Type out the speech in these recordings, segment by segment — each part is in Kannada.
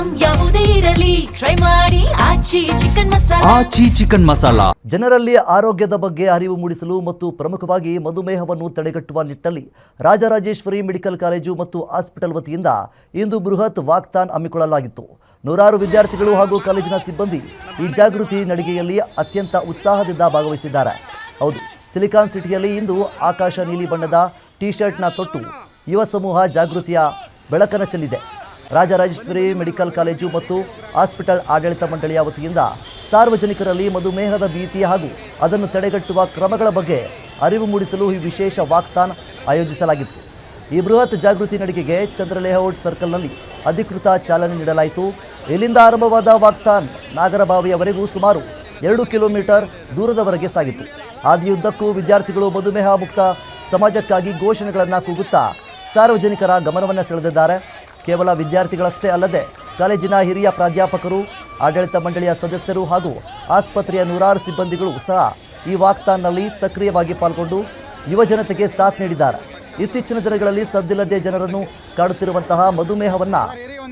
ಐಟಂ ಯಾವುದೇ ಇರಲಿ ಟ್ರೈ ಮಾಡಿ ಆಚಿ ಚಿಕನ್ ಮಸಾಲಾ. ಜನರಲ್ಲಿ ಆರೋಗ್ಯದ ಬಗ್ಗೆ ಅರಿವು ಮೂಡಿಸಲು ಮತ್ತು ಪ್ರಮುಖವಾಗಿ ಮಧುಮೇಹವನ್ನು ತಡೆಗಟ್ಟುವ ನಿಟ್ಟಿನಲ್ಲಿ ರಾಜರಾಜೇಶ್ವರಿ ಮೆಡಿಕಲ್ ಕಾಲೇಜು ಮತ್ತು ಹಾಸ್ಪಿಟಲ್ ವತಿಯಿಂದ ಇಂದು ಬೃಹತ್ ವಾಕ್ಥಾನ್ ಹಮ್ಮಿಕೊಳ್ಳಲಾಗಿತ್ತು. ನೂರಾರು ವಿದ್ಯಾರ್ಥಿಗಳು ಹಾಗೂ ಕಾಲೇಜಿನ ಸಿಬ್ಬಂದಿ ಈ ಜಾಗೃತಿ ನಡಿಗೆಯಲ್ಲಿ ಅತ್ಯಂತ ಉತ್ಸಾಹದಿಂದ ಭಾಗವಹಿಸಿದ್ದಾರೆ. ಹೌದು, ಸಿಲಿಕಾನ್ ಸಿಟಿಯಲ್ಲಿ ಇಂದು ಆಕಾಶ ನೀಲಿ ಬಣ್ಣದ ಟಿ ಶರ್ಟ್ನ ತೊಟ್ಟು ಯುವ ಸಮೂಹ ಜಾಗೃತಿಯ ಬೆಳಕನ್ನು ಚೆಲ್ಲಿದೆ. ರಾಜರಾಜೇಶ್ವರಿ ಮೆಡಿಕಲ್ ಕಾಲೇಜು ಮತ್ತು ಹಾಸ್ಪಿಟಲ್ ಆಡಳಿತ ಮಂಡಳಿಯ ವತಿಯಿಂದ ಸಾರ್ವಜನಿಕರಲ್ಲಿ ಮಧುಮೇಹದ ಭೀತಿ ಹಾಗೂ ಅದನ್ನು ತಡೆಗಟ್ಟುವ ಕ್ರಮಗಳ ಬಗ್ಗೆ ಅರಿವು ಮೂಡಿಸಲು ಈ ವಿಶೇಷ ವಾಕ್ಥಾನ್ ಆಯೋಜಿಸಲಾಗಿತ್ತು. ಈ ಬೃಹತ್ ಜಾಗೃತಿ ನಡಿಗೆಗೆ ಚಂದ್ರ ಲೇಔಟ್ ಸರ್ಕಲ್ನಲ್ಲಿ ಅಧಿಕೃತ ಚಾಲನೆ ನೀಡಲಾಯಿತು. ಇಲ್ಲಿಂದ ಆರಂಭವಾದ ವಾಕ್ಥಾನ್ ನಾಗರಬಾವಿಯವರೆಗೂ ಸುಮಾರು 2 ಕಿಲೋಮೀಟರ್ ದೂರದವರೆಗೆ ಸಾಗಿತು. ಹಾದಿಯುದ್ದಕ್ಕೂ ವಿದ್ಯಾರ್ಥಿಗಳು ಮಧುಮೇಹ ಮುಕ್ತ ಸಮಾಜಕ್ಕಾಗಿ ಘೋಷಣೆಗಳನ್ನು ಕೂಗುತ್ತಾ ಸಾರ್ವಜನಿಕರ ಗಮನವನ್ನು ಸೆಳೆದಿದ್ದಾರೆ. ಕೇವಲ ವಿದ್ಯಾರ್ಥಿಗಳಷ್ಟೇ ಅಲ್ಲದೆ ಕಾಲೇಜಿನ ಹಿರಿಯ ಪ್ರಾಧ್ಯಾಪಕರು, ಆಡಳಿತ ಮಂಡಳಿಯ ಸದಸ್ಯರು ಹಾಗೂ ಆಸ್ಪತ್ರೆಯ ನೂರಾರು ಸಿಬ್ಬಂದಿಗಳು ಸಹ ಈ ವಾಕ್ಥಾನ್ನಲ್ಲಿ ಸಕ್ರಿಯವಾಗಿ ಪಾಲ್ಗೊಂಡು ಯುವ ಜನತೆಗೆ ಸಾಥ್ ನೀಡಿದ್ದಾರೆ. ಇತ್ತೀಚಿನ ದಿನಗಳಲ್ಲಿ ಸದ್ದಿಲ್ಲದೆ ಜನರನ್ನು ಕಾಡುತ್ತಿರುವಂತಹ ಮಧುಮೇಹವನ್ನು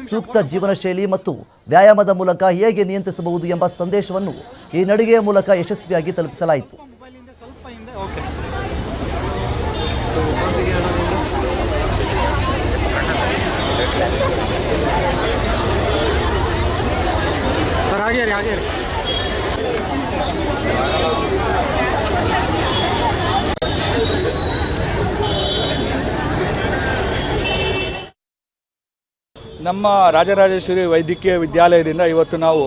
ಸೂಕ್ತ ಜೀವನ ಶೈಲಿ ಮತ್ತು ವ್ಯಾಯಾಮದ ಮೂಲಕ ಹೇಗೆ ನಿಯಂತ್ರಿಸಬಹುದು ಎಂಬ ಸಂದೇಶವನ್ನು ಈ ನಡಿಗೆಯ ಮೂಲಕ ಯಶಸ್ವಿಯಾಗಿ ತಲುಪಿಸಲಾಯಿತು. ನಮ್ಮ ರಾಜರಾಜೇಶ್ವರಿ ವೈದ್ಯಕೀಯ ವಿದ್ಯಾಲಯದಿಂದ ಇವತ್ತು ನಾವು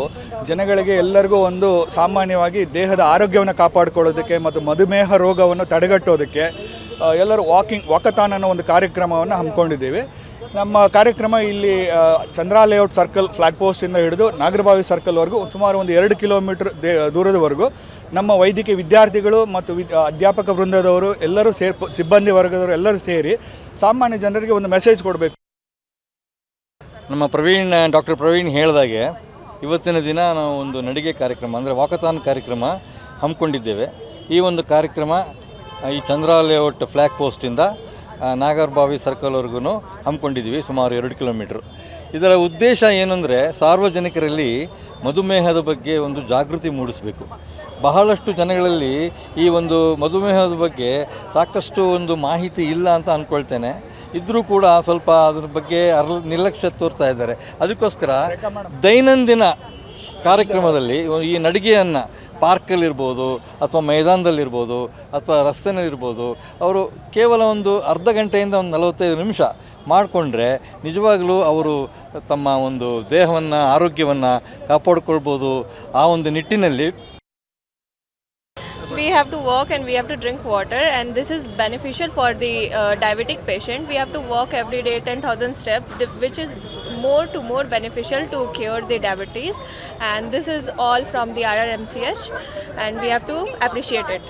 ಜನಗಳಿಗೆ ಎಲ್ಲರಿಗೂ ಒಂದು ಸಾಮಾನ್ಯವಾಗಿ ದೇಹದ ಆರೋಗ್ಯವನ್ನು ಕಾಪಾಡಿಕೊಳ್ಳೋದಕ್ಕೆ ಮತ್ತು ಮಧುಮೇಹ ರೋಗವನ್ನು ತಡೆಗಟ್ಟೋದಕ್ಕೆ ಎಲ್ಲರೂ ವಾಕಥಾನ್ ಅನ್ನೋ ಒಂದು ಕಾರ್ಯಕ್ರಮವನ್ನು ಹಮ್ಮಿಕೊಂಡಿದ್ದೀವಿ. ನಮ್ಮ ಕಾರ್ಯಕ್ರಮ ಇಲ್ಲಿ ಚಂದ್ರ ಲೇಔಟ್ ಸರ್ಕಲ್ ಫ್ಲಾಗ್ ಪೋಸ್ಟಿಂದ ಹಿಡಿದು ನಾಗರಬಾವಿ ಸರ್ಕಲ್ವರೆಗೂ ಸುಮಾರು ಒಂದು 2 ಕಿಲೋಮೀಟರ್ ದೂರದವರೆಗೂ ನಮ್ಮ ವೈದ್ಯಕೀಯ ವಿದ್ಯಾರ್ಥಿಗಳು ಮತ್ತು ಅಧ್ಯಾಪಕ ವೃಂದದವರು ಎಲ್ಲರೂ ಸಿಬ್ಬಂದಿ ವರ್ಗದವರು ಎಲ್ಲರೂ ಸೇರಿ ಸಾಮಾನ್ಯ ಜನರಿಗೆ ಒಂದು ಮೆಸೇಜ್ ಕೊಡಬೇಕು. ನಮ್ಮ ಡಾಕ್ಟರ್ ಪ್ರವೀಣ್ ಹೇಳಿದಾಗೆ ಇವತ್ತಿನ ದಿನ ನಾವು ಒಂದು ನಡಿಗೆ ಕಾರ್ಯಕ್ರಮ ಅಂದರೆ ವಾಕಥಾನ್ ಕಾರ್ಯಕ್ರಮ ಹಮ್ಮಿಕೊಂಡಿದ್ದೇವೆ. ಈ ಒಂದು ಕಾರ್ಯಕ್ರಮ ಈ ಚಂದ್ರ ಲೇಔಟ್ ಫ್ಲ್ಯಾಗ್ ಪೋಸ್ಟಿಂದ ನಾಗರಬಾವಿ ಸರ್ಕಲ್ವರೆಗೂ ಹಮ್ಮಿಕೊಂಡಿದ್ದೀವಿ, ಸುಮಾರು 2 ಕಿಲೋಮೀಟ್ರ್. ಇದರ ಉದ್ದೇಶ ಏನಂದರೆ ಸಾರ್ವಜನಿಕರಲ್ಲಿ ಮಧುಮೇಹದ ಬಗ್ಗೆ ಒಂದು ಜಾಗೃತಿ ಮೂಡಿಸಬೇಕು. ಬಹಳಷ್ಟು ಜನಗಳಲ್ಲಿ ಈ ಒಂದು ಮಧುಮೇಹದ ಬಗ್ಗೆ ಸಾಕಷ್ಟು ಒಂದು ಮಾಹಿತಿ ಇಲ್ಲ ಅಂತ ಅಂದ್ಕೊಳ್ತೇನೆ. ಇದ್ದರೂ ಕೂಡ ಸ್ವಲ್ಪ ಅದ್ರ ಬಗ್ಗೆ ನಿರ್ಲಕ್ಷ್ಯ ತೋರ್ತಾ ಇದ್ದಾರೆ. ಅದಕ್ಕೋಸ್ಕರ ದೈನಂದಿನ ಕಾರ್ಯಕ್ರಮದಲ್ಲಿ ಈ ನಡಿಗೆಯನ್ನು ಪಾರ್ಕಲ್ಲಿರ್ಬೋದು ಅಥವಾ ಮೈದಾನದಲ್ಲಿರ್ಬೋದು ಅಥವಾ ರಸ್ತೆಯಲ್ಲಿರ್ಬೋದು ಅವರು ಕೇವಲ ಒಂದು ಅರ್ಧ ಗಂಟೆಯಿಂದ ಒಂದು 45 ನಿಮಿಷ ಮಾಡಿಕೊಂಡ್ರೆ ನಿಜವಾಗಲೂ ಅವರು ತಮ್ಮ ಒಂದು ದೇಹವನ್ನು ಆರೋಗ್ಯವನ್ನು ಕಾಪಾಡಿಕೊಳ್ಬೋದು. ಆ ಒಂದು ನಿಟ್ಟಿನಲ್ಲಿ we have to walk and we have to drink water, and this is beneficial for the diabetic patient. We have to walk every day 10,000 steps, which is more beneficial to cure the diabetes, and this is all from the RRMCH, and we have to appreciate it.